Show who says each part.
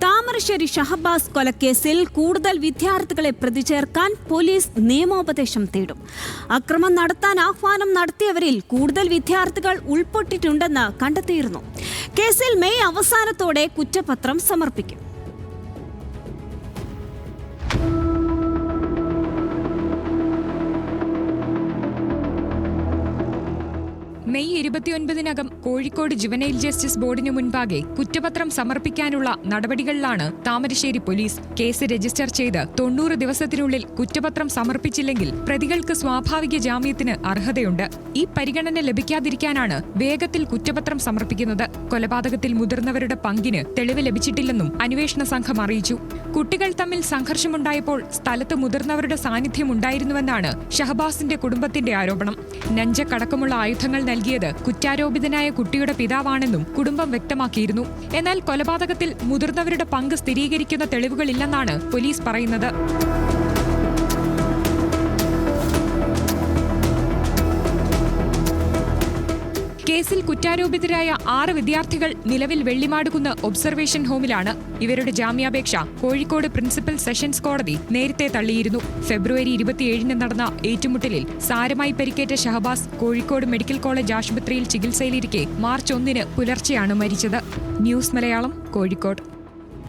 Speaker 1: താമരശ്ശേരി ഷഹബാസ് കൊലക്കേസിൽ കൂടുതൽ വിദ്യാർത്ഥികളെ പ്രതി ചേർക്കാൻ പോലീസ് നിയമോപദേശം തേടും. അക്രമം നടത്താൻ ആഹ്വാനം നടത്തിയവരിൽ കൂടുതൽ വിദ്യാർത്ഥികൾ ഉൾപ്പെട്ടിട്ടുണ്ടെന്ന് കണ്ടെത്തിയിരുന്നു. കേസിൽ മെയ് അവസാനത്തോടെ കുറ്റപത്രം സമർപ്പിക്കും.
Speaker 2: മെയ് 29-നകം കോഴിക്കോട് ജുവനൈൽ ജസ്റ്റിസ് ബോർഡിനു മുൻപാകെ കുറ്റപത്രം സമർപ്പിക്കാനുള്ള നടപടികളിലാണ് താമരശ്ശേരി പോലീസ്. കേസ് രജിസ്റ്റർ ചെയ്ത് 90 ദിവസത്തിനുള്ളിൽ കുറ്റപത്രം സമർപ്പിച്ചില്ലെങ്കിൽ പ്രതികൾക്ക് സ്വാഭാവിക ജാമ്യത്തിന് അർഹതയുണ്ട്. ഈ പരിഗണന ലഭിക്കാതിരിക്കാനാണ് വേഗത്തിൽ കുറ്റപത്രം സമർപ്പിക്കുന്നത്. കൊലപാതകത്തിൽ മുതിർന്നവരുടെ പങ്കിന് തെളിവ് ലഭിച്ചിട്ടില്ലെന്നും അന്വേഷണ സംഘം അറിയിച്ചു. കുട്ടികൾ തമ്മിൽ സംഘർഷമുണ്ടായപ്പോൾ സ്ഥലത്ത് മുതിർന്നവരുടെ സാന്നിധ്യം ഉണ്ടായിരുന്നുവെന്നാണ് ഷഹബാസിന്റെ കുടുംബത്തിന്റെ ആരോപണം. നഞ്ചക്കടക്കമുള്ള ആയുധങ്ങൾ നൽകിയത് കുറ്റാരോപിതനായ കുട്ടിയുടെ പിതാവാണെന്നും കുടുംബം വ്യക്തമാക്കിയിരുന്നു. എന്നാൽ കൊലപാതകത്തിൽ മുതിർന്നവരുടെ പങ്ക് സ്ഥിരീകരിക്കുന്ന തെളിവുകളില്ലെന്നാണ് പോലീസ് പറയുന്നത്. കേസിൽ കുറ്റാരോപിതരായ 6 വിദ്യാർത്ഥികൾ നിലവിൽ വെള്ളിമാടുകുന്ന് ഒബ്സർവേഷൻ ഹോമിലാണ്. ഇവരുടെ ജാമ്യാപേക്ഷ കോഴിക്കോട് പ്രിൻസിപ്പൽ സെഷൻസ് കോടതി നേരത്തെ തള്ളിയിരുന്നു. ഫെബ്രുവരി 27-ന് നടന്ന ഏറ്റുമുട്ടലിൽ സാരമായി പരിക്കേറ്റ ഷഹബാസ് കോഴിക്കോട് മെഡിക്കൽ കോളേജ് ആശുപത്രിയിൽ ചികിത്സയിലിരിക്കെ മാർച്ച് 1-ന് പുലർച്ചെയാണ് മരിച്ചത്. ന്യൂസ് മലയാളം, കോഴിക്കോട്.